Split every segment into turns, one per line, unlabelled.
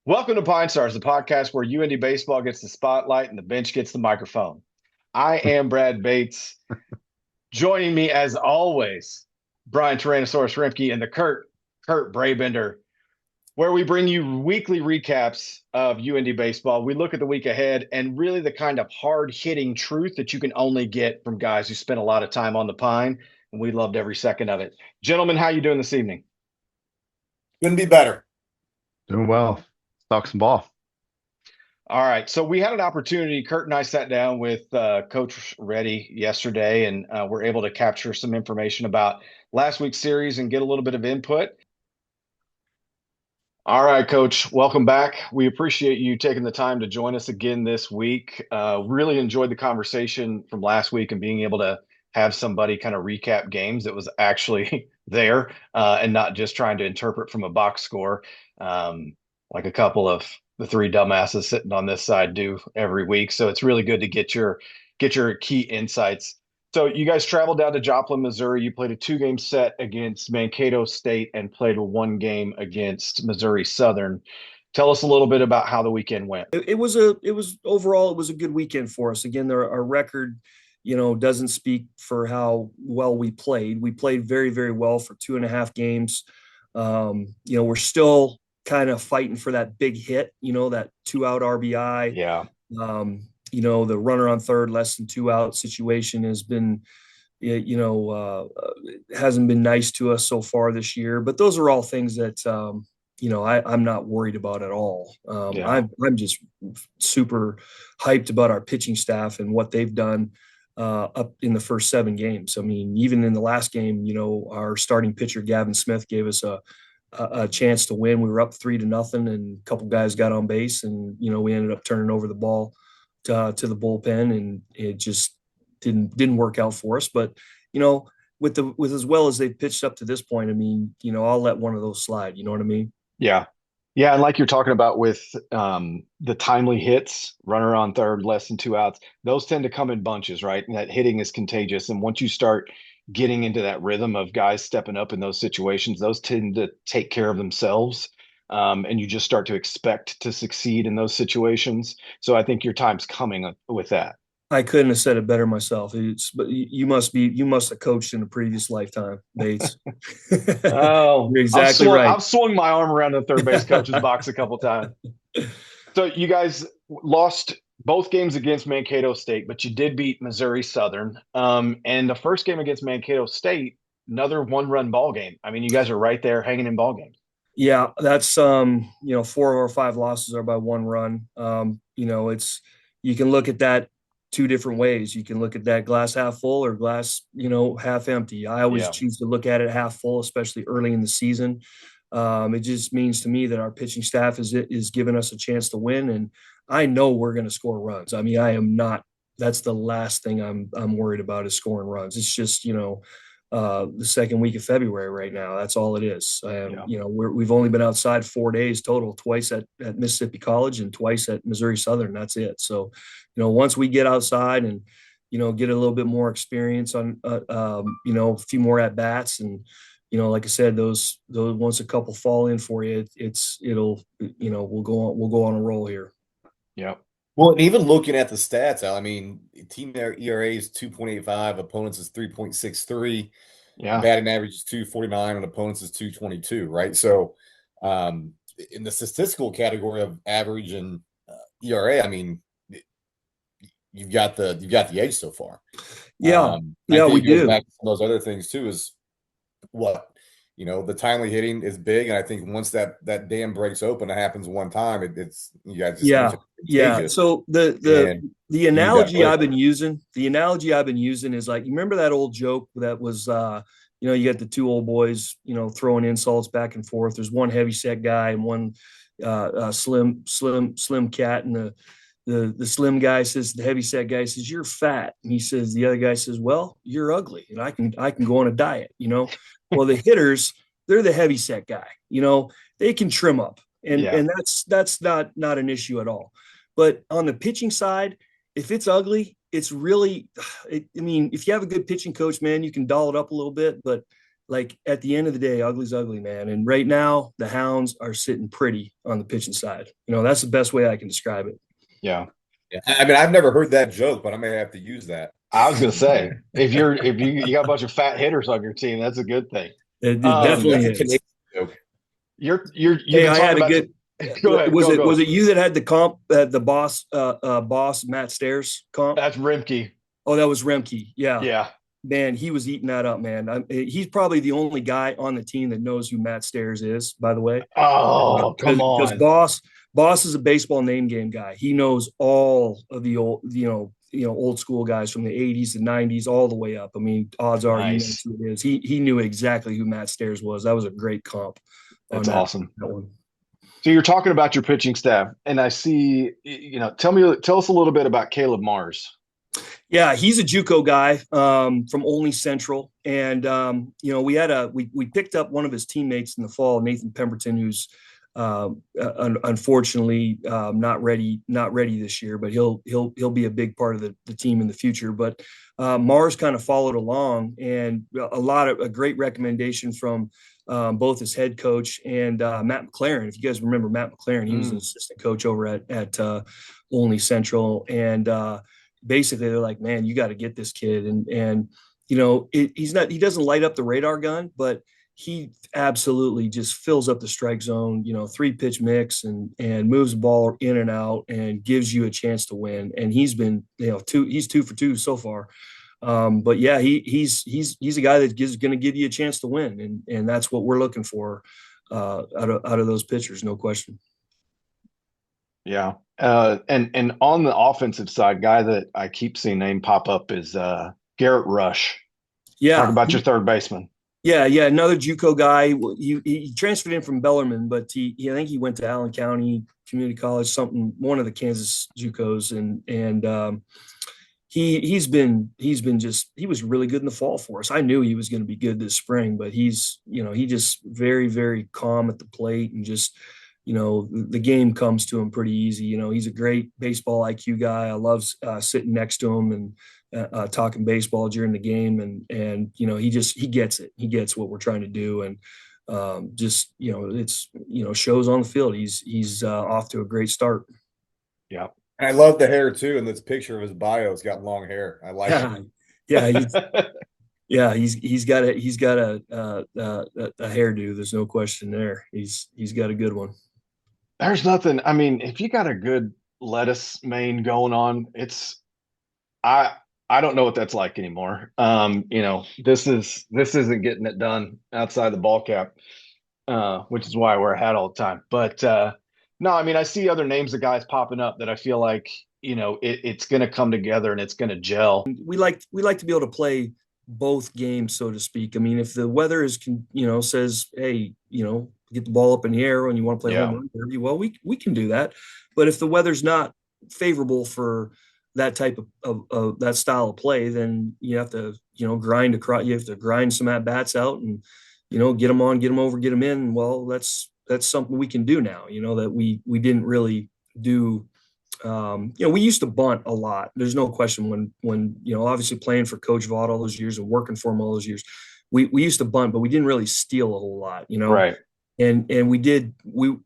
Welcome to Pine Stars, the podcast where UIndy baseball gets the spotlight and the bench gets the microphone. I am Brad Bates. Joining me, as always, Brian Tyrannosaurus Rimke and the Kurt Brabender, where we bring you weekly recaps of UIndy baseball. We look at the week ahead and really the kind of hard-hitting truth that you can only get from guys who spent a lot of time on the Pine, and we loved every second of it. Gentlemen, how you doing this evening?
Couldn't be better.
Doing well. Let's talk some ball.
All right. So we had an opportunity. Kurt and I sat down with Coach Reddy yesterday, and we're able to capture some information about last week's series and get a little bit of input. All right, Coach, welcome back. We appreciate you taking the time to join us again this week. Really enjoyed the conversation from last week and being able to have somebody kind of recap games that was actually there and not just trying to interpret from a box score like a couple of the three dumbasses sitting on this side do every week. So it's really good to get your key insights. So you guys traveled down to Joplin, Missouri. You played a 2-game set against Mankato State and played a 1-game against Missouri Southern. Tell us a little bit about how the weekend went.
It was overall, it was a good weekend for us. Again, our record, doesn't speak for how well we played. We played very, very well for 2.5 games. We're still kind of fighting for that big hit, that 2-out RBI.
Yeah.
The runner on third, less than 2 out situation has been, hasn't been nice to us so far this year. But those are all things that, I'm not worried about at all. I'm just super hyped about our pitching staff and what they've done up in the first 7 games. I mean, even in the last game, our starting pitcher, Gavin Smith, gave us a chance to win. We were up 3-0 and a couple guys got on base and, we ended up turning over the ball to the bullpen, and it just didn't work out for us. But, with as well as they've pitched up to this point, I mean, I'll let one of those slide. You know what I mean?
Yeah. Yeah. And like you're talking about with the timely hits, runner on third, less than 2 outs, those tend to come in bunches, right? And that hitting is contagious. And once you start getting into that rhythm of guys stepping up in those situations, those tend to take care of themselves. And you just start to expect to succeed in those situations. So I think your time's coming with that.
I couldn't have said it better myself. But you must have coached in a previous lifetime, Bates.
Oh,
you're exactly right.
I've swung my arm around the third base coach's box a couple times. So you guys lost both games against Mankato State, but you did beat Missouri Southern. And the first game against Mankato State, another 1-run ball game. I mean, you guys are right there hanging in ball games.
Yeah, that's 4 of our 5 losses are by 1 run. It's, you can look at that 2 different ways. You can look at that glass half full or glass, half empty. I always choose to look at it half full, especially early in the season. It just means to me that our pitching staff is giving us a chance to win, and I know we're going to score runs. I mean, I am not. That's the last thing I'm worried about is scoring runs. It's just the second week of February right now. That's all it is. We've only been outside 4 days total, twice at Mississippi College and twice at Missouri Southern. That's it. So, once we get outside and, get a little bit more experience on, a few more at bats and, like I said, those once a couple fall in for you, we'll go on a roll here.
Yeah.
Well, and even looking at the stats, I mean, team ERA is 2.85, opponents is 3.63.
Yeah.
Batting average is 249, and opponents is 222, right? So, in the statistical category of average and ERA, I mean, you've got the edge so far.
Yeah, we do.
Back to some of those other things too is what. The timely hitting is big, and I think once that dam breaks open, it happens one time. It's you guys.
Yeah. So the analogy I've been using, is like, you remember that old joke that was, you got the 2 old boys, throwing insults back and forth. There's one heavy set guy and one slim cat, and the slim guy says, the heavy set guy says, "You're fat," and he says, the other guy says, "Well, you're ugly, and I can go on a diet." Well, the hitters, they're the heavy set guy. They can trim up, and that's not an issue at all. But on the pitching side, if it's ugly, it's really, if you have a good pitching coach, man, you can doll it up a little bit. But like at the end of the day, ugly's ugly, man. And right now, the Hounds are sitting pretty on the pitching side. That's the best way I can describe it.
Yeah.
Yeah. I mean, I've never heard that joke, but I may have to use that.
I was gonna say, if you got a bunch of fat hitters on your team, that's a good thing.
It
That's
definitely
a
is.
Canadian joke.
You've
Hey,
been
I
talking
had a
about
good.
go ahead.
Was it you that had the comp, the boss Matt Stairs comp?
That's Rimke.
Oh, that was Remke. Yeah.
Yeah.
Man, he was eating that up, man. He's probably the only guy on the team that knows who Matt Stairs is, by the way.
Oh, come
Because
on.
Boss is a baseball name game guy. He knows all of the old, old school guys from the 80s, the 90s, all the way up. I mean, odds are he knows
Nice.
who it is. He knew exactly who Matt Stairs was. That was a great comp.
That's awesome.
That one.
So you're talking about your pitching staff, and I see, tell us a little bit about Caleb Mars.
Yeah, he's a JUCO guy from Olney Central, and we picked up one of his teammates in the fall, Nathan Pemberton, who's unfortunately not ready this year, but he'll be a big part of the team in the future. But Mars kind of followed along, and a great recommendation from both his head coach and Matt McLaren. If you guys remember Matt McLaren, he was an assistant coach over at Olney Central, and basically they're like, man, you got to get this kid. And he doesn't light up the radar gun, but he absolutely just fills up the strike zone, 3-pitch mix and moves the ball in and out and gives you a chance to win. And he's been, he's 2 for 2 so far. But yeah, he's a guy that is going to give you a chance to win. And that's what we're looking for out of those pitchers. No question.
Yeah. And on the offensive side, guy that I keep seeing name pop up is Garrett Rush.
Yeah.
Talk about your third baseman.
Yeah, another JUCO guy. He transferred in from Bellarmine, but I think he went to Allen County Community College, one of the Kansas JUCOs, and he was really good in the fall for us. I knew he was going to be good this spring, but he's just very, very calm at the plate and just the game comes to him pretty easy. He's a great baseball IQ guy. I love sitting next to him and talking baseball during the game, and he gets it. He gets what we're trying to do, and it's shows on the field. He's off to a great start.
Yeah,
and I love the hair too. In this picture of his bio, he's got long hair. I like it.
Yeah, he's got a hairdo. There's no question there. He's got a good one.
There's nothing. I mean, if you got a good lettuce mane going on, I don't know what that's like anymore. This isn't getting it done outside the ball cap, which is why I wear a hat all the time. But no, I mean, I see other names of guys popping up that I feel like, it's going to come together and it's going to gel.
We like to be able to play both games, so to speak. I mean, if the weather says, hey, get the ball up in the air and you want to play home run derby, well, we can do that. But if the weather's not favorable for that type of that style of play, then you have to, grind across. You have to grind some at bats out and, get them on, get them over, get them in. Well, that's something we can do now. That we didn't really do. We used to bunt a lot. There's no question when obviously playing for Coach Vaught all those years and working for him all those years, we used to bunt, but we didn't really steal a whole lot.
Right.
And we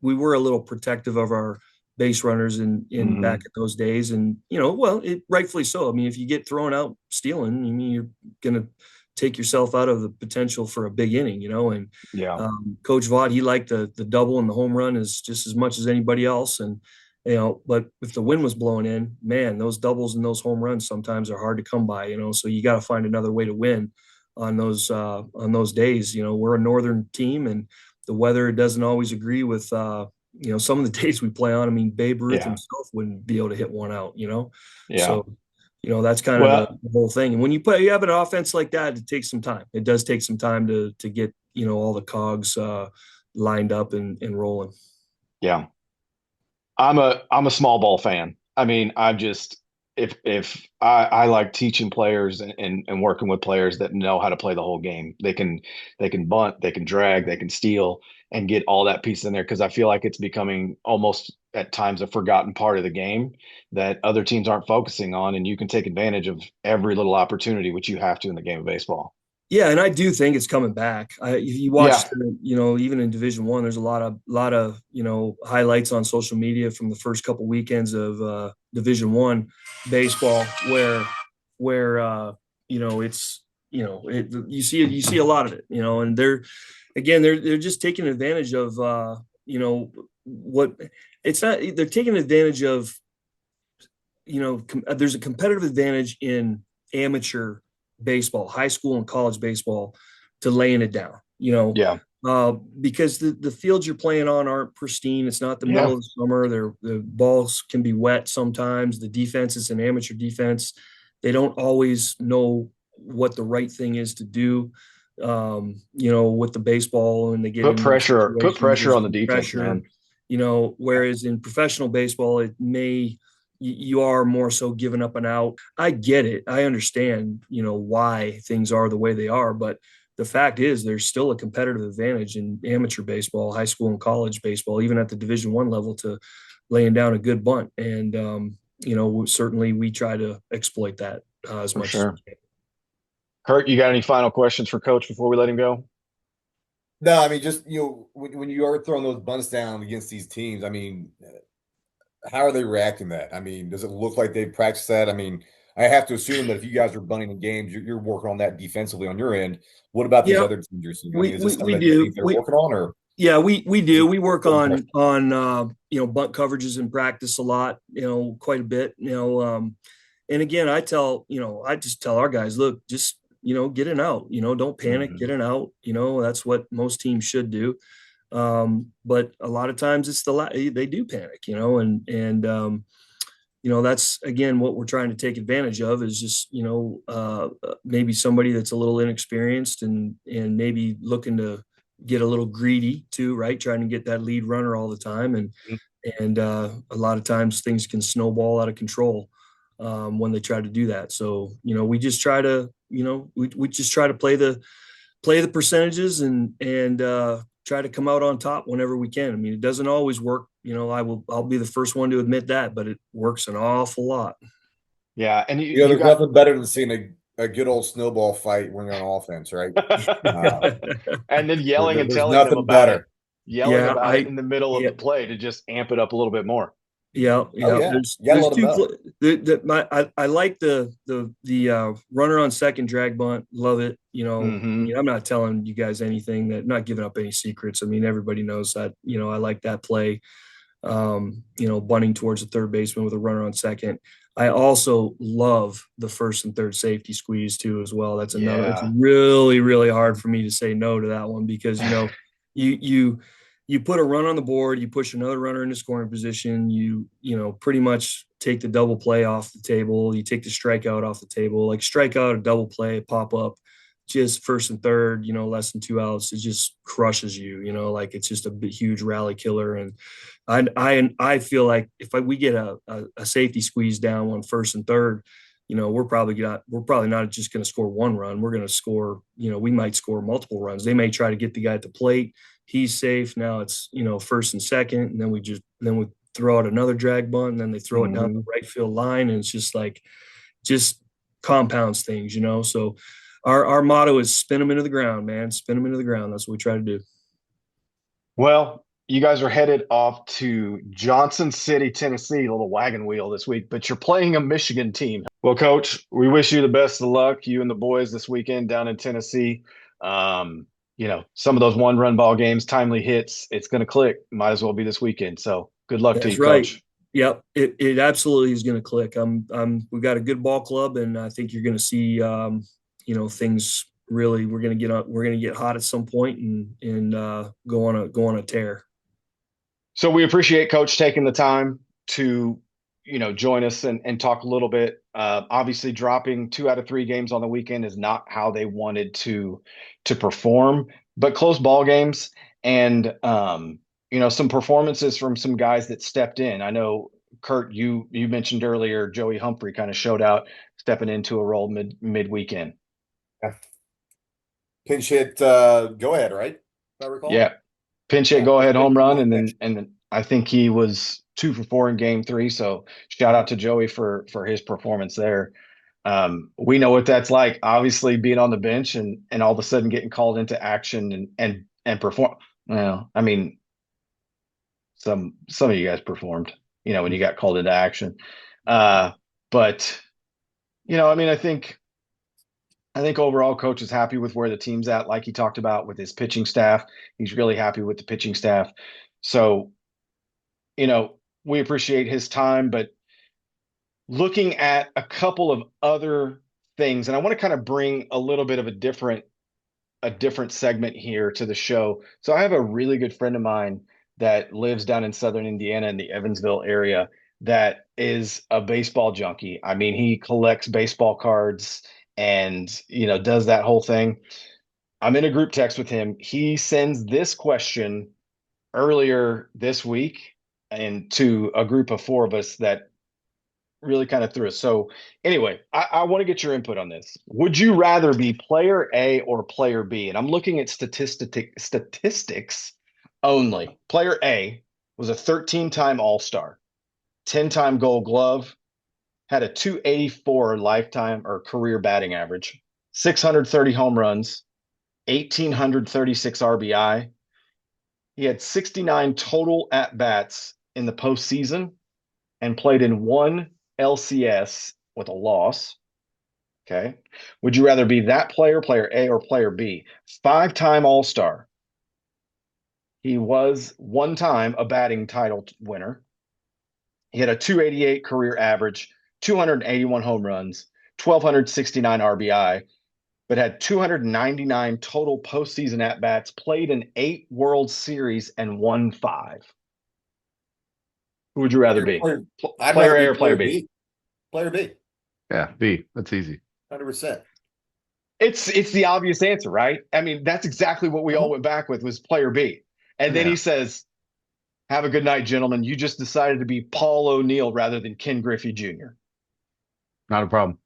were a little protective of our base runners in back in those days. And, rightfully so. I mean, if you get thrown out stealing, I mean, you're going to take yourself out of the potential for a big inning, and Coach Vaught, he liked the double and the home run is just as much as anybody else. And, but if the wind was blowing in, man, those doubles and those home runs sometimes are hard to come by, so you got to find another way to win on those days. We're a northern team and the weather doesn't always agree with, some of the days we play on. I mean, Babe Ruth himself wouldn't be able to hit one out, Yeah. So, that's kind of the whole thing. And when you have an offense like that, it takes some time. It does take some time to get, all the cogs lined up and rolling.
Yeah. I'm a small ball fan. I mean, if I like teaching players and working with players that know how to play the whole game. They can bunt, they can drag, they can steal, and get all that piece in there, because I feel like it's becoming almost at times a forgotten part of the game that other teams aren't focusing on, and you can take advantage of every little opportunity, which you have to in the game of baseball.
Yeah, and I do think it's coming back. If you watch,
Yeah.
even in Division One, there's a lot of highlights on social media from the first couple weekends of Division One baseball, where it's you see a lot of it, and they're just taking advantage of what it's not. They're taking advantage of there's a competitive advantage in amateur baseball, high school and college baseball, to laying it down.
Yeah.
Because the fields you're playing on aren't pristine. It's not the middle
Yeah.
of the summer. The balls can be wet sometimes. The defense is an amateur defense. They don't always know what the right thing is to do. With the baseball, and they get
Put
in those
pressure, put
situations.
pressure
There's
on the defense,
pressure.
man.
Whereas in professional baseball, you are more so giving up an out. I get it. I understand, why things are the way they are, but the fact is there's still a competitive advantage in amateur baseball, high school and college baseball, even at the Division One level, to laying down a good bunt. And certainly we try to exploit that as
For
much as
sure.
we can.
Kurt, you got any final questions for Coach before we let him go?
No, I mean, just when you are throwing those bunts down against these teams, I mean, how are they reacting to that? I mean, does it look like they practice that? I mean, I have to assume that if you guys are bunting in games, you're working on that defensively on your end. What about these
Yeah,
other teams you're seeing? I
we
mean, is this
we, we
something that you
do.
think they're working on, or
Yeah, we
is
do.
it
We work
still fresh?
on bunt coverages in practice a lot, quite a bit, and again, I just tell our guys, look, just, get an out, don't panic,
Mhm.
get an out, that's what most teams should do. But a lot of times they do panic, and that's again what we're trying to take advantage of is just, maybe somebody that's a little inexperienced and maybe looking to get a little greedy too, right? Trying to get that lead runner all the time, and a lot of times things can snowball out of control when they try to do that. So we just try to we just try to play the percentages and try to come out on top whenever we can. I mean, it doesn't always work. I'll be the first one to admit that, but it works an awful lot.
Yeah, and you
There's
got
nothing better than seeing a good old snowball fight when you're on offense, right? Uh,
and then yelling and
there's
telling them
nothing
about it,
better.
yelling
yeah,
about it
I
in the middle of
yeah,
the play to just amp it up a little bit more.
yeah,
Oh
yeah.
yeah,
There's
you gotta
there's
let them
two.
know.
I like the runner on second drag bunt. Love it. I
Hmm.
mean, I'm not telling you guys anything, not giving up any secrets. I mean, everybody knows that. I like that play. Bunting towards the third baseman with a runner on second. I also love the first and third safety squeeze too, as well. It's
Yeah.
really, really hard for me to say no to that one because, you, you, you put a run on the board, you push another runner into scoring position, pretty much take the double play off the table, you take the strikeout off the table, like strikeout, a double play, pop up, just first and third, less than 2 outs, it just crushes you, like it's just a huge rally killer. And I feel like if we get a safety squeeze down on first and third, we're probably not just going to score one run. We're going to score, we might score multiple runs. They may try to get the guy at the plate. He's safe. Now it's, first and second. And then we throw out another drag bunt and then they throw it down the
Hmm.
right field line. And it's just compounds things, So our motto is spin them into the ground, man. Spin them into the ground. That's what we try to do.
Well, you guys are headed off to Johnson City, Tennessee, a little wagon wheel this week, but you're playing a Michigan team. Well, Coach, we wish you the best of luck, you and the boys this weekend down in Tennessee. Um, some of those one-run ball games, timely hits, it's going to click. Might as well be this weekend. So good luck to
That's
you,
right.
Coach.
Yep, it absolutely is going to click. We've got a good ball club, and I think you're going to see, things really. We're going to get hot at some point and go on a tear.
So we appreciate Coach taking the time to, join us and talk a little bit. Obviously, dropping 2 out of 3 games on the weekend is not how they wanted to perform, but close ball games and some performances from some guys that stepped in. I know Kurt, you mentioned earlier, Joey Humphrey kind of showed out, stepping into a role mid weekend.
Yeah. Pinch hit, go ahead, right? If I recall.
Yeah, pinch hit
Yeah,
go
pinch
ahead
hit
home
for
run,
one
and
pitch.
then I think he was 2 for 4 in game 3. So shout out to Joey for his performance there. We know what that's like. Obviously, being on the bench and all of a sudden getting called into action and perform. Well, I mean, some of you guys performed, when you got called into action. But I mean, I think overall, coach is happy with where the team's at. Like he talked about with his pitching staff, he's really happy with the pitching staff. So, we appreciate his time, but looking at a couple of other things, and I want to kind of bring a little bit of a different segment here to the show. So I have a really good friend of mine that lives down in Southern Indiana in the Evansville area that is a baseball junkie. I mean, he collects baseball cards and, does that whole thing. I'm in a group text with him. He sends this question earlier this week and to a group of four of us that really kind of threw us. So anyway, I want to get your input on this. Would you rather be player A or player B? And I'm looking at statistics only. Player A was a 13-time All-Star, 10-time Gold Glove, had a 284 lifetime or career batting average, 630 home runs, 1,836 RBI. He had 69 total at-bats in the postseason and played in one LCS with a loss. Okay. Would you rather be that player, player A, or player B? 5-time All-Star. He was one time a batting title winner. He had a 288 career average, 281 home runs, 1,269 RBI, but had 299 total postseason at-bats, played in 8 World Series, and won 5. Who would you rather be?
I'd
Player
rather
A
be
or player B?
Player B.
Yeah, B. That's easy.
100%.
It's the obvious answer, right? I mean, that's exactly what we all went back with was player B. And then
Yeah.
he says, "Have a good night, gentlemen. You just decided to be Paul O'Neill rather than Ken Griffey Jr."
Not a problem.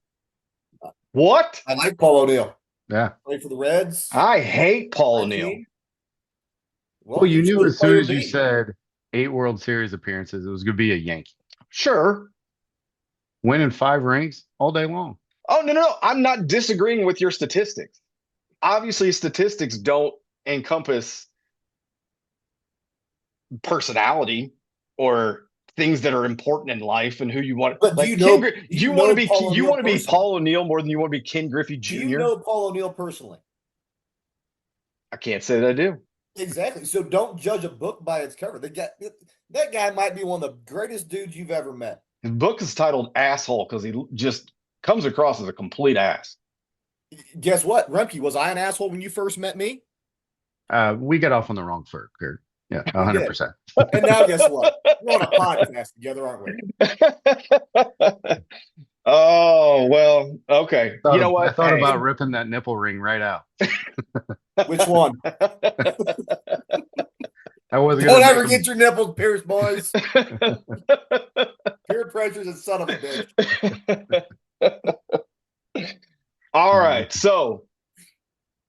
What?
I like Paul O'Neill.
Yeah.
Played for the Reds.
I hate Paul
My
O'Neill.
team.
Well, you knew
chose
as soon
player
as you
B.
said 8 World Series appearances, it was going to be a Yankee.
Sure.
Winning 5 rings all day long.
Oh, no. I'm not disagreeing with your statistics. Obviously, statistics don't encompass personality or things that are important in life and who you want.
But
Like
do you know?
you want to be
Paul
you
O'Neill
want to be
personally?
Paul O'Neill more than you want to be Ken Griffey Jr.
Do you know Paul O'Neill personally?
I can't say that I do.
Exactly. So don't judge a book by its cover. That guy might be one of the greatest dudes you've ever met.
His book is titled Asshole because he just comes across as a complete ass.
Guess what, Remke? Was I an asshole when you first met me?
We got off on the wrong foot, Kurt. Yeah,
We did.
100%.
And now guess what? We're on a podcast together, aren't we?
Oh, well, okay. You know what?
I thought
Hey.
about ripping that nipple ring right out.
Which one?
I wasn't
Don't
gonna
ever
make
get your nipples pierced, boys. Peer pressure's a son of a bitch.
All right. So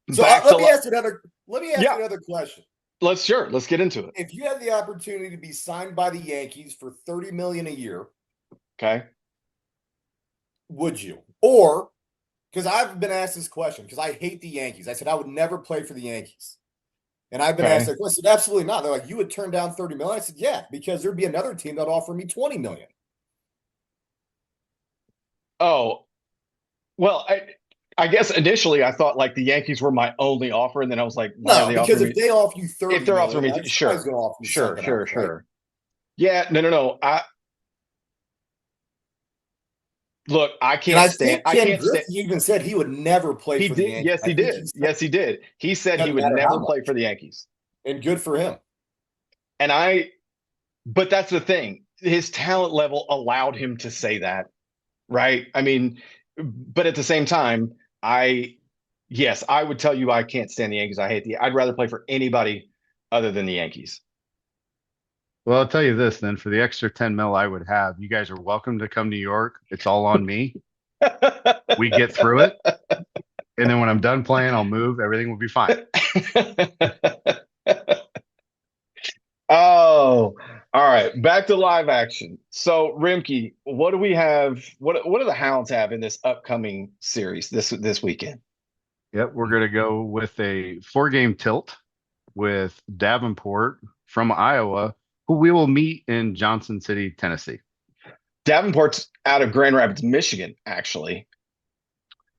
Let me ask you another question.
Let's get into it.
If you had the opportunity to be signed by the Yankees for $30 million a year,
Okay.
would you? Or because I've been asked this question because I hate the Yankees. I said I would never play for the Yankees. And I've been asked that question. Absolutely not. They're like, you would turn down $30 million. I said, yeah, because there'd be another team that would offer me $20 million.
Oh, well, I guess initially I thought like the Yankees were my only offer, and then I was like, why are they
because
offering
if they offer you 30
if they're offering me,
million,
sure,
going to offer you
sure,
something
sure,
else,
sure.
right?
Yeah, no. Look, I
And
can't stand. I
Ken
can't
Griffey
stand.
even said he would never play for the
Did.
Yankees.
Yes, he did. Yes, he did. He said he would
Doesn't matter
never
how
play
much.
for the Yankees.
And good for him.
But that's the thing. His talent level allowed him to say that, right? I mean, but at the same time, yes, I would tell you I can't stand the Yankees. I'd rather play for anybody other than the Yankees.
Well, I'll tell you this then, for the extra 10 mil I would have, you guys are welcome to come to New York. It's all on me. We get through it. And then when I'm done playing, I'll move. Everything will be fine.
Oh, all right. Back to live action. So Rimke, what do we have? What do the Hounds have in this upcoming series this weekend?
Yep, we're going to go with a 4-game tilt with Davenport from Iowa, who we will meet in Johnson City, Tennessee.
Davenport's out of Grand Rapids, Michigan, actually.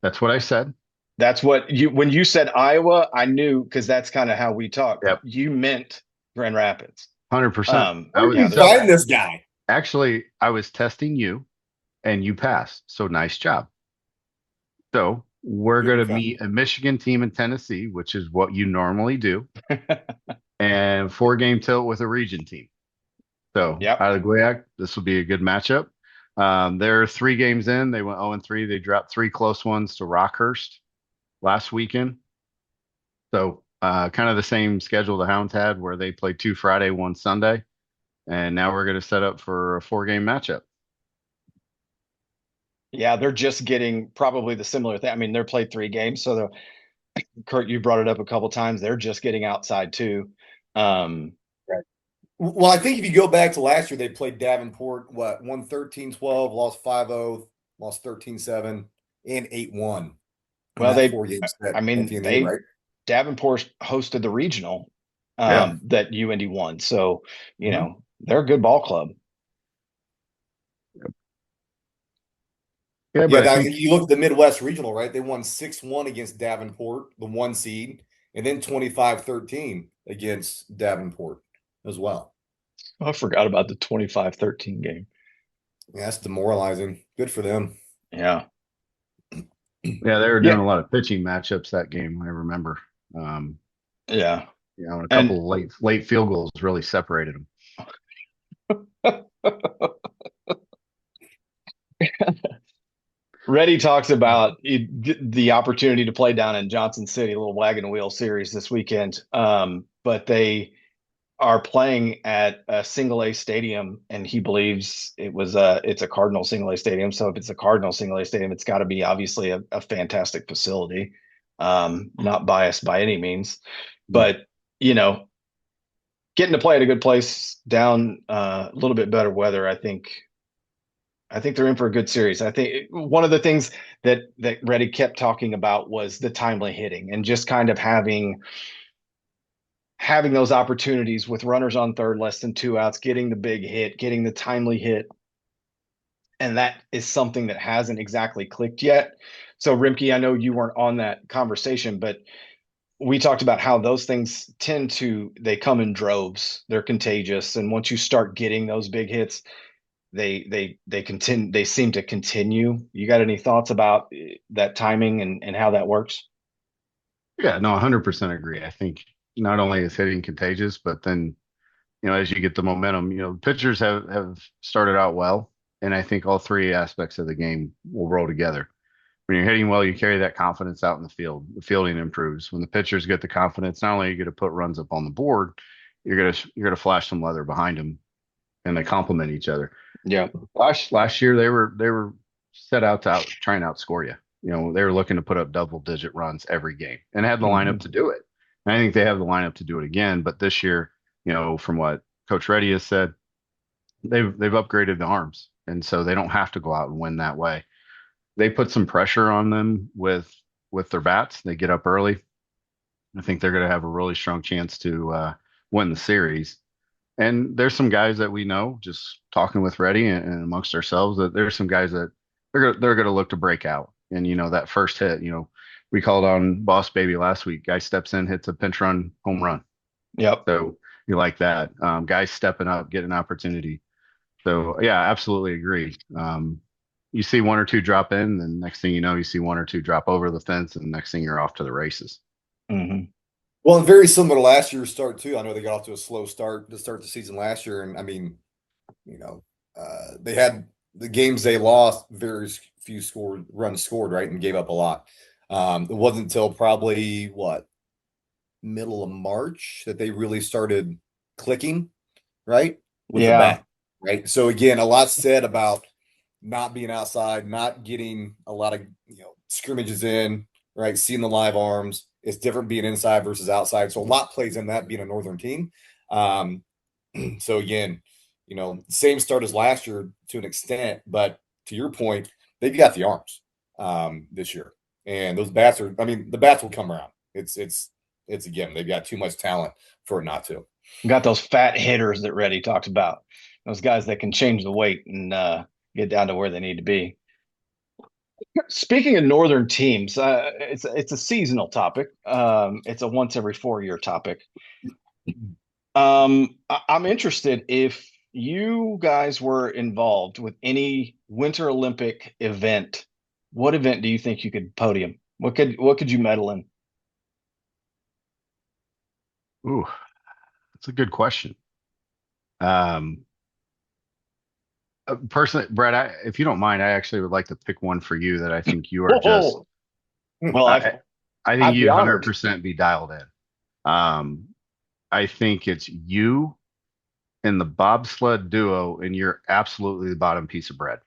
That's what I said.
That's what when you said Iowa, I knew because that's kind of how we talk.
Yep,
You meant Grand Rapids.
100%.
Where are
Yeah,
you find this guy?
Actually, I was testing you and you passed. So nice job. So we're going to meet a Michigan team in Tennessee, which is what you normally do, and 4-game tilt with a region team. So
Yep.
out of the GUIAC, this will be a good matchup. They're 3 games in. They went 0-3. They dropped 3 close ones to Rockhurst last weekend. So kind of the same schedule the Hounds had, where they played 2 Friday, 1 Sunday. And now we're going to set up for a 4-game matchup.
Yeah, they're just getting probably the similar thing. I mean, they're played 3 games, so Kurt, you brought it up a couple times. They're just getting outside too.
Right. Well, I think if you go back to last year, they played Davenport, won 13-12, lost 5-0, lost 13-7, and 8-1.
Well,
they 4 games.
I mean,
right?
Davenport hosted the regional that UIndy won. So, you know, they're a good ball club.
Yeah, but I think
you look at the Midwest Regional, right? They won 6-1 against Davenport, the 1 seed, and then 25-13 against Davenport as well.
I forgot about the 25-13 game.
Yeah, that's demoralizing. Good for them.
Yeah.
Yeah, they were doing a lot of pitching matchups that game, I remember.
Yeah.
You know, and a couple of late field goals really separated them.
Reddy talks about the opportunity to play down in Johnson City, a little wagon wheel series this weekend. But they are playing at a single A stadium, and he believes it's a Cardinal single A stadium. So if it's a Cardinal single A stadium, it's got to be obviously a fantastic facility. Not biased by any means, but you know, getting to play at a good place down a little bit better weather, I think they're in for a good series. I think one of the things that Reddy kept talking about was the timely hitting and just kind of having those opportunities with runners on third, less than 2 outs, getting the big hit, getting the timely hit. And that is something that hasn't exactly clicked yet. So Rimke, I know you weren't on that conversation, but we talked about how those things they come in droves. They're contagious. And once you start getting those big hits, they continue, they seem to continue. You got any thoughts about that timing and how that works?
Yeah, no, 100% agree. I think not only is hitting contagious, but then, you know, as you get the momentum, you know, pitchers have started out well. And I think all 3 aspects of the game will roll together. When you're hitting well, you carry that confidence out in the field. The fielding improves. When the pitchers get the confidence, not only are you going to put runs up on the board, you're gonna flash some leather behind them, and they complement each other.
Yeah.
Last year they were set out to try and outscore you. You know, they were looking to put up double-digit runs every game and had the lineup to do it. And I think they have the lineup to do it again. But this year, you know, from what Coach Reddy has said, they've upgraded the arms, and so they don't have to go out and win that way. They put some pressure on them with their bats. They get up early. I think they're going to have a really strong chance to win the series. And there's some guys that we know, just talking with Reddy and amongst ourselves, that there's some guys that they're going to look to break out. And you know, that first hit, you know, we called on Boss Baby last week. Guy steps in, hits a pinch run, home run.
Yep.
So you like that. Guys stepping up, get an opportunity. So yeah, absolutely agree. You see 1 or 2 drop in, then next thing you know, you see 1 or 2 drop over the fence, and the next thing you're off to the races.
Well, and very similar to last year's start too. I know they got off to a slow start to start the season last year, and I mean, you know, they had the games they lost, very few runs scored, right, and gave up a lot. It wasn't until probably middle of March that they really started clicking, right, with the bat, right. So again, a lot said about not being outside, not getting a lot of scrimmages in, right, seeing the live arms. It's different being inside versus outside. So a lot plays in that being a northern team. So again, same start as last year to an extent, but to your point, they've got the arms this year, and those bats are. I mean, the bats will come around. It's a given. They've got too much talent for it not to.
Got those fat hitters that Reddy talks about. Those guys that can change the weight and get down to where they need to be. Speaking of northern teams, it's a seasonal topic. It's a once every 4-year topic. I'm interested if you guys were involved with any Winter Olympic event. What event do you think you could podium? What could you medal in?
Ooh, that's a good question. Personally, Brad, if you don't mind, I actually would like to pick one for you that I think you are just.
Well,
I think
I'd be
you'd
honored.
100% be dialed in. I think it's you and the bobsled duo, and you're absolutely the bottom piece of bread.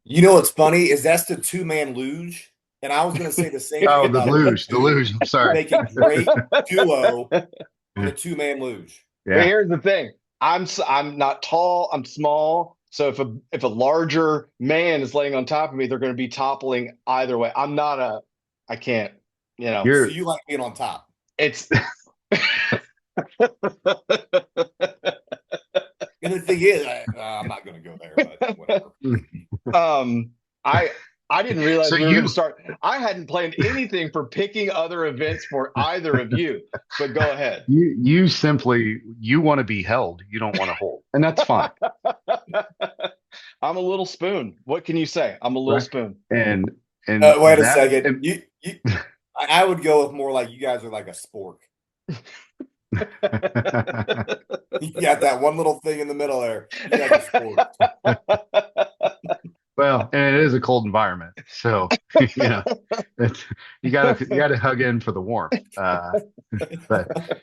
You know what's funny is that's the 2-man luge, and I was going to say the same.
Oh,
thing
the
about
luge.
you.
I'm sorry.
Make a great duo on the 2-man luge.
But here's the thing: I'm not tall. I'm small. So if a larger man is laying on top of me, they're going to be toppling either way. I can't.
So you like being on top.
It's.
And the thing is, I'm not going to go there, but whatever.
I didn't realize
So
we were going to start. I hadn't planned anything for picking other events for either of you. But go ahead.
You simply want to be held. You don't want to hold, and that's fine.
I'm a little spoon. What can you say? I'm a little spoon.
And
wait a second. I would go with more like you guys are like a spork. You got that one little thing in the middle there. You guys are sporks.
Well, and it is a cold environment, so you gotta hug in for the warmth. But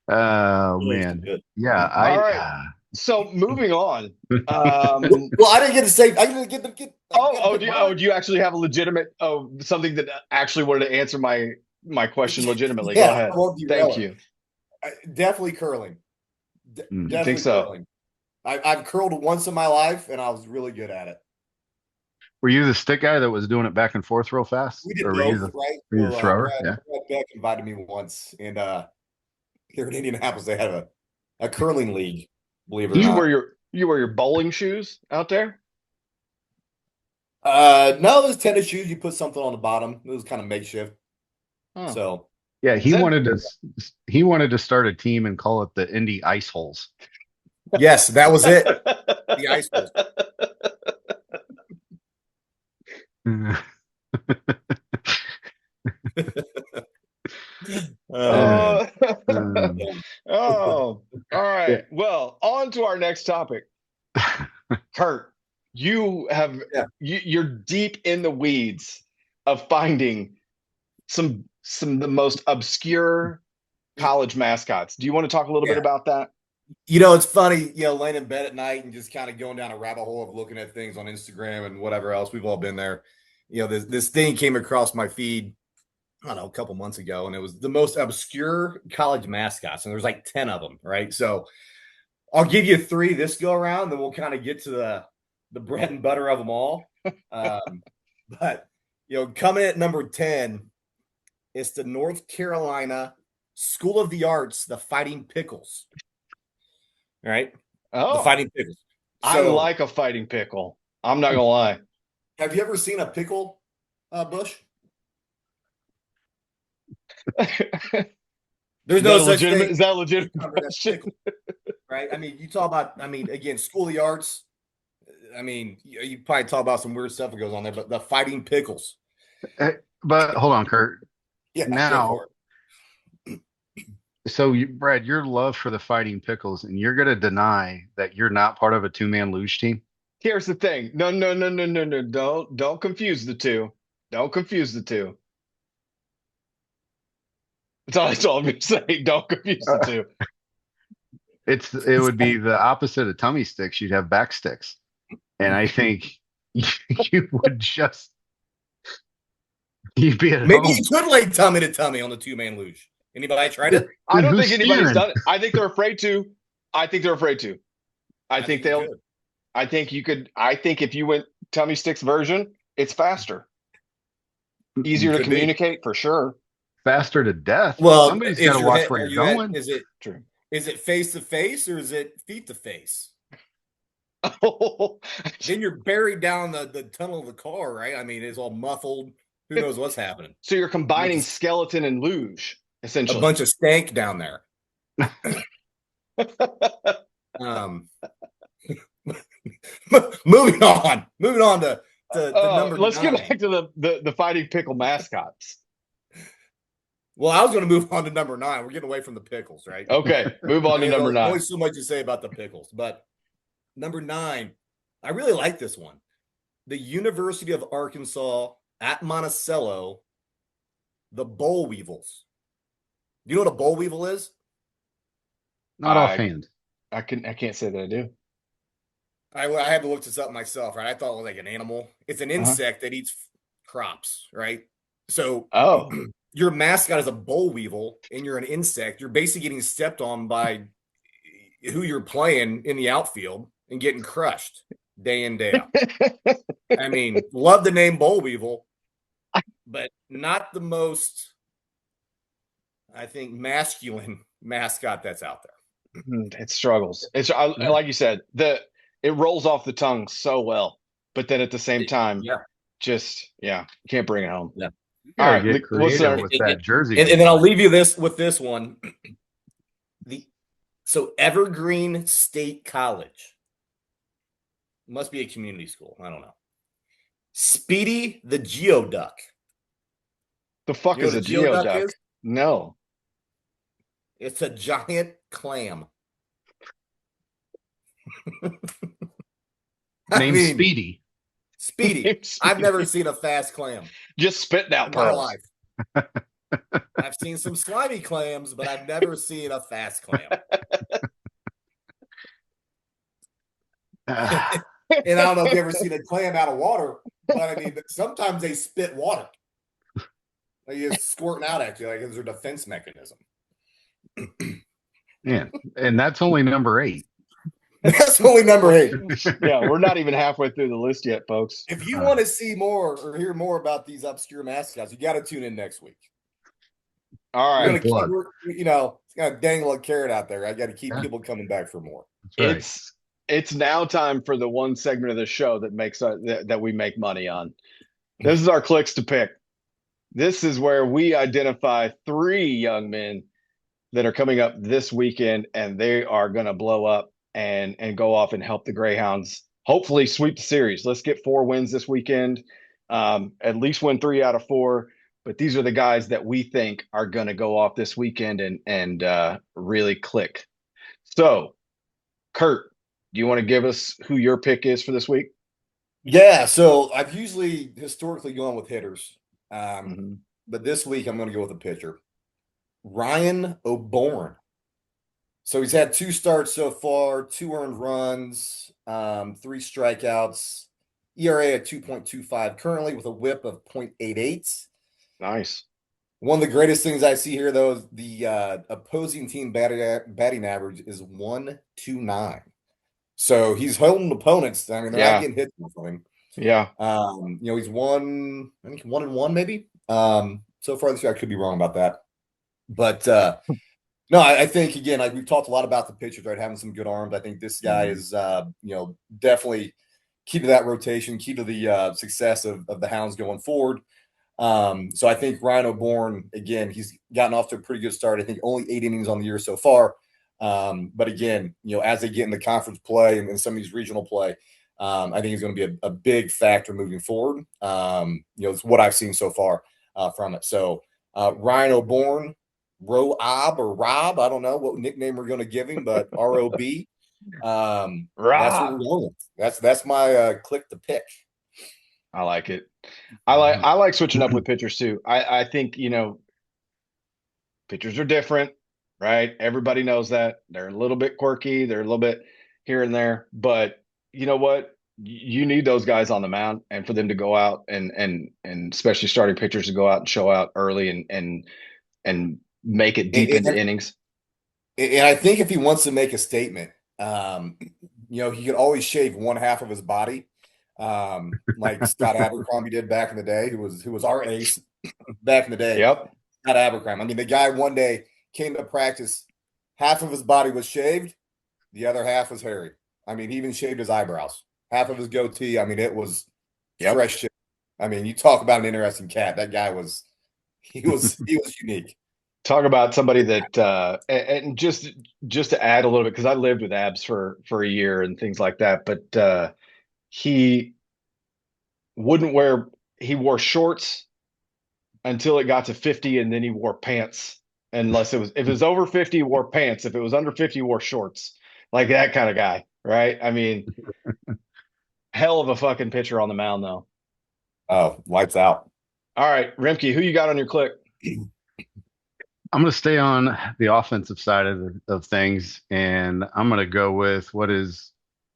oh man, yeah.
All right. So moving on.
Well, I didn't get to say. I didn't get to get.
Do you actually have a legitimate something that actually wanted to answer my question legitimately? Go ahead. Thank you.
Definitely curling. Definitely
you think so?
Curling. I've curled once in my life, and I was really good at it.
Were you the stick guy that was doing it back and forth real fast?
We did both, right?
Were you the thrower?
Brad Beck invited me once, and here in Indianapolis, they had a curling league. Believe it or not.
You wear your bowling shoes out there?
No, it was tennis shoes. You put something on the bottom. It was kind of makeshift.
Oh.
So
yeah, he wanted to start a team and call it the Indy Ice Holes.
Yes, that was it. The ice holes.
All right. Well, on to our next topic. Kurt, you're deep in the weeds of finding some of the most obscure college mascots. Do you want to talk a little bit about that?
It's funny, laying in bed at night and just kind of going down a rabbit hole of looking at things on Instagram and whatever else. We've all been there. This thing came across my feed, I don't know, a couple months ago, and it was the most obscure college mascots, and there's like 10 of them, right? So I'll give you 3 this go around, then we'll kind of get to the bread and butter of them all. But coming at number 10, it's the North Carolina School of the Arts, the Fighting Pickles. All right.
Oh,
the Fighting Pickles. So,
I like a fighting pickle. I'm not gonna lie.
Have you ever seen a pickle, Bush? There's no such thing.
Is that a legitimate question?
Right. I mean, you talk about. Again, School of the Arts. You probably talk about some weird stuff that goes on there, but the Fighting Pickles.
But hold on, Kurt.
Yeah.
Now. So, Brad, your love for the Fighting Pickles, and you're going to deny that you're not part of a 2-man luge team?
Here's the thing. No. Don't confuse the two. Don't confuse the two. That's all I'm going to say. Don't confuse the two.
It would be the opposite of tummy sticks. You'd have back sticks. And I think you would you'd be at
Maybe
home.
you could lay tummy to tummy on the 2-man luge. Anybody tried it?
I don't
who's
think anybody's
steering?
done it. I think they're afraid to. I think they're afraid to. I think
you
they'll.
could.
I think you could. I think if you went tummy sticks version, it's faster, easier to
Could be.
communicate for sure.
Faster to death.
Well,
Somebody's
is
got to
your
watch
head,
where
are
you're
you
going.
is it
True.
face to face or is it feet to face?
Oh,
Then you're buried down the tunnel of the car, right? I mean, it's all muffled. Who knows what's happening?
so you're combining
Just
skeleton and luge,
a
essentially.
bunch of stank down there. Um, moving on to number
let's
9.
get back to the fighting pickle mascots.
Well, I was going to move on to number 9. We're getting away from the pickles, right?
Okay, move on to number
There's
9.
only so much to say about the pickles, but number 9, I really like this one. The University of Arkansas at Monticello, the Boll Weevils. Do you know what a boll weevil is?
Not offhand.
I can't say that I do.
I had to look this up myself, right? I thought it was like an animal. It's an insect that eats crops, right? So your mascot is a boll weevil and you're an insect. You're basically getting stepped on by who you're playing in the outfield and getting crushed day in, day out. I mean, love the name boll weevil, but not the most, I think, masculine mascot that's out there.
It struggles. It's like you said, it rolls off the tongue so well, but then at the same time, can't bring it home.
Yeah.
All right, get creative with that jersey.
And then I'll leave you with this one. So Evergreen State College must be a community school. I don't know. Speedy the Geoduck.
The fuck is a geoduck? No.
It's a giant clam.
Speedy.
Speedy. I've never seen a fast clam.
Just spitting out pearls.
I've seen some slimy clams, but I've never seen a fast clam. And I don't know if you've ever seen a clam out of water, but I mean, sometimes they spit water. They just squirting out at you like it's their defense mechanism.
Yeah, and that's only number 8.
That's only number 8.
Yeah, we're not even halfway through the list yet, folks.
If you want to see more or hear more about these obscure mascots, you got to tune in next week.
All right.
It's got to dangle a carrot out there. I got to keep people coming back for more.
Right.
It's now time for the one segment of the show that makes that we make money on. This is our clicks to pick. This is where we identify 3 young men that are coming up this weekend, and they are going to blow up and go off and help the Greyhounds hopefully sweep the series. Let's get 4 wins this weekend, at least win 3 out of 4. But these are the guys that we think are going to go off this weekend and really click. So, Kurt, do you want to give us who your pick is for this week?
Yeah, so I've historically gone with hitters. But this week I'm going to go with a pitcher. Ryan O'Born. So he's had 2 starts so far, 2 earned runs, 3 strikeouts, ERA at 2.25 currently with a whip of 0.88.
Nice.
One of the greatest things I see here, though, is the opposing team batting average is 129. So he's holding opponents. I mean, they're not getting hits from him.
Yeah.
He's 1-1 maybe. So far this year, I could be wrong about that. But no, I think, again, like we've talked a lot about the pitchers, right, having some good arms. I think this guy is, definitely key to that rotation, key to the success of the Hounds going forward. So I think Ryan O'Born, again, he's gotten off to a pretty good start. I think only 8 innings on the year so far. But again, as they get in the conference play and some of these regional play, I think he's going to be a big factor moving forward. It's what I've seen so far from it. So Ryan O'Born, Rob, I don't know what nickname we're going to give him, but ROB. That's what we're going with. That's my click to pick.
I like it. I like switching up with pitchers too. I think, pitchers are different, right? Everybody knows that. They're a little bit quirky. They're a little bit here and there. But you know what? You need those guys on the mound, and for them to go out and especially starting pitchers to go out and show out early and make it deep into innings.
And I think if he wants to make a statement, he could always shave one half of his body, like Scott Abercrombie did back in the day, who was our ace back in the day.
Yep.
Scott Abercrombie. I mean, the guy one day came to practice, half of his body was shaved, the other half was hairy. I mean, he even shaved his eyebrows, half of his goatee. I mean, it was fresh shit. I mean, you talk about an interesting cat. That guy was unique.
Talk about somebody that and just to add a little bit, because I lived with Abs for a year and things like that, but he wore shorts until it got to 50, and then he wore pants. If it was over 50, he wore pants. If it was under 50, he wore shorts. Like that kind of guy, right? I mean, hell of a fucking pitcher on the mound, though.
Oh, lights out.
All right, Rimke, who you got on your click?
I'm going to stay on the offensive side of things, and I'm going to go with what is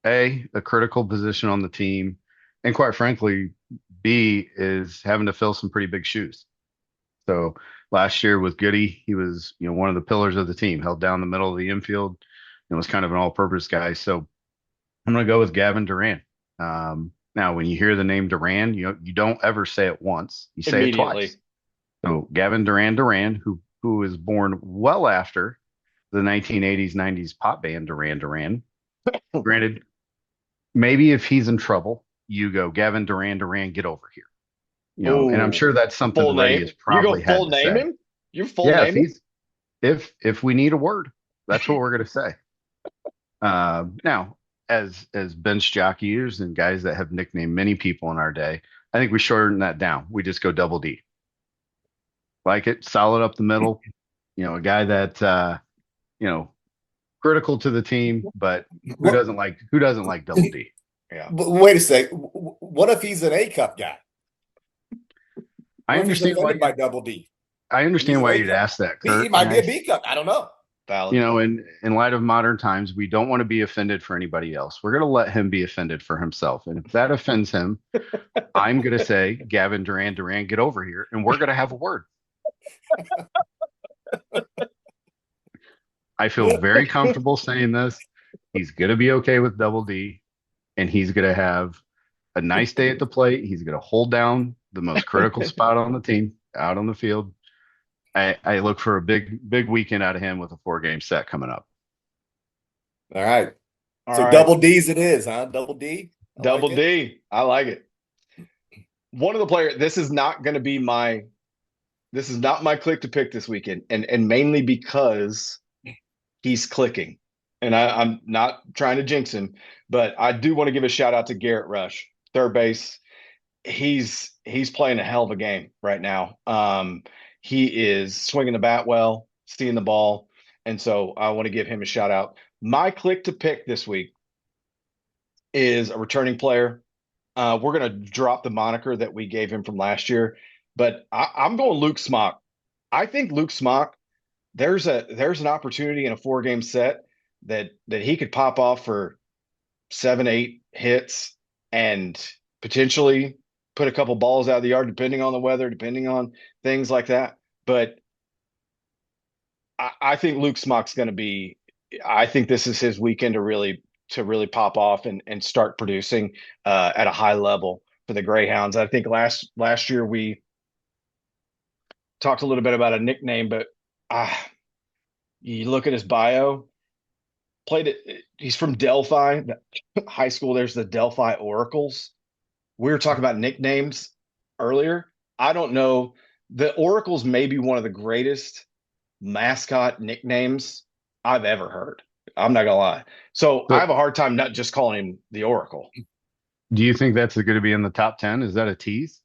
a critical position on the team, and quite frankly, B is having to fill some pretty big shoes. So last year with Goody, he was one of the pillars of the team, held down the middle of the infield, and was kind of an all-purpose guy. So I'm going to go with Gavin Duran. Now, when you hear the name Duran, you don't ever say it once; you say it twice. So Gavin Duran, who was born well after the 1980s, 90s pop band Duran Duran. Granted, maybe if he's in trouble, you go, Gavin Duran, get over here. And I'm sure that's something Ray has probably had to say.
Him? Your full name?
If we need a word, that's what we're going to say. Now, as bench jockeys and guys that have nicknamed many people in our day, I think we shorten that down. We just go Double D. Like it, solid up the middle. A guy that critical to the team, but who doesn't like Double D?
Yeah. But wait a sec. What if he's an A cup guy?
I understand why
by Double D.
I understand why you'd ask that, Kurt.
He might be a B cup. I don't know.
Valid.
In light of modern times, we don't want to be offended for anybody else. We're going to let him be offended for himself. And if that offends him, I'm going to say, Gavin Duran, get over here. And we're going to have a word. I feel very comfortable saying this. He's going to be okay with Double D, and he's going to have a nice day at the plate. He's going to hold down the most critical spot on the team out on the field. I look for a big weekend out of him with a 4-game set coming up.
All right. Double D's it is, huh? Double D?
Double D. I like it. One of the players, this is not my click to pick this weekend, and mainly because he's clicking. And I'm not trying to jinx him, but I do want to give a shout out to Garrett Rush, third base. He's playing a hell of a game right now. He is swinging the bat well, seeing the ball, and so I want to give him a shout out. My click to pick this week is a returning player. We're going to drop the moniker that we gave him from last year, but I'm going Luke Smock. I think Luke Smock, there's an opportunity in a 4-game set that he could pop off for 7-8 hits and potentially put a couple balls out of the yard, depending on the weather, depending on things like that. But I think Luke Smock's going to be. I think this is his weekend to really pop off and start producing at a high level for the Greyhounds. I think last year we talked a little bit about a nickname, but you look at his bio. He's from Delphi High School. There's the Delphi Oracles. We were talking about nicknames earlier. I don't know. The Oracles may be one of the greatest mascot nicknames I've ever heard. I'm not gonna lie. So I have a hard time not just calling him the Oracle.
Do you think that's going to be in the top 10? Is that a tease?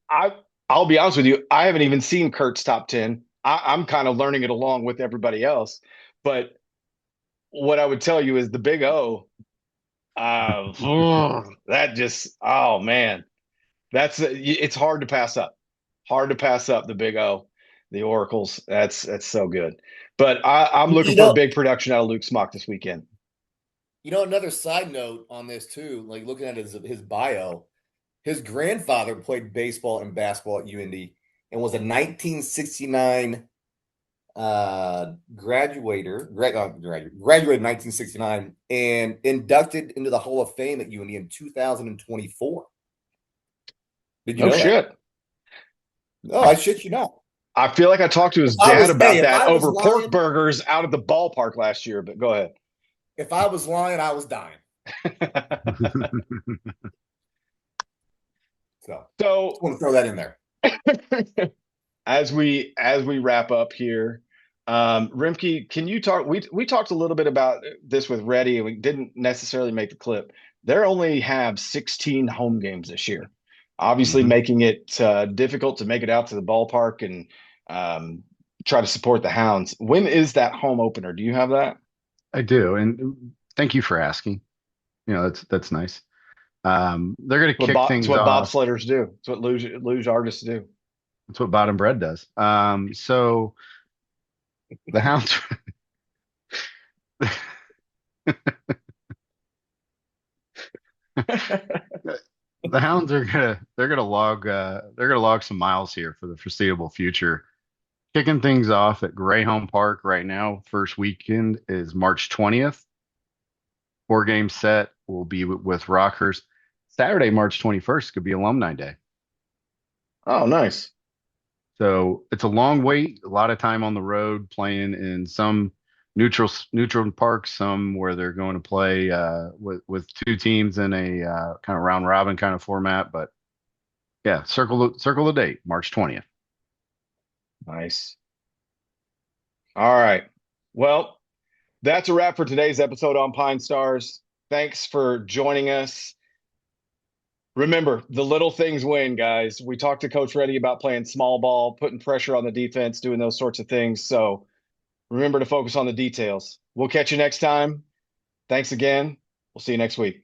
I'll be honest with you. I haven't even seen Kurt's top 10. I'm kind of learning it along with everybody else. But what I would tell you is the Big O. That just, oh man, it's hard to pass up. Hard to pass up the Big O, the Oracles. That's so good. But I'm looking for a big production out of Luke Smock this weekend.
Another side note on this too, like looking at his bio, his grandfather played baseball and basketball at UIndy and was a 1969 graduated in 1969 and inducted into the Hall of Fame at UIndy in 2024. Did you know that?
Shit.
No, I shit you not.
I feel like I talked to his
If I
dad
was-
about
hey, if
that
I was
over pork
lying-
burgers out at the ballpark last year, but go ahead.
If I was lying, I was dying. So
So
I want to throw that in there.
as we wrap up here, Rimke, can you talk? We talked a little bit about this with Reddy, and we didn't necessarily make the clip. They only have 16 home games this year, obviously
Mhm.
making it difficult to make it out to the ballpark and try to support the Hounds. When is that home opener? Do you have that?
I do, and thank you for asking. You know, that's nice. They're going to kick
It's
things
what
off.
bobsledders do. It's what luge artists do.
That's what bottom bread does. So the Hounds, the Hounds are gonna log some miles here for the foreseeable future. Kicking things off at Greyhound Park right now. First weekend is March 20th. 4 game set will be with Rockers. Saturday, March 21st could be Alumni Day.
Oh, nice.
So it's a long wait, a lot of time on the road, playing in some neutral parks, some where they're going to play with 2 teams in a kind of round robin kind of format. But yeah, circle the date, March 20th.
Nice. All right. Well, that's a wrap for today's episode on Pine Stars. Thanks for joining us. Remember, the little things win, guys. We talked to Coach Reddy about playing small ball, putting pressure on the defense, doing those sorts of things. So remember to focus on the details. We'll catch you next time. Thanks again. We'll see you next week.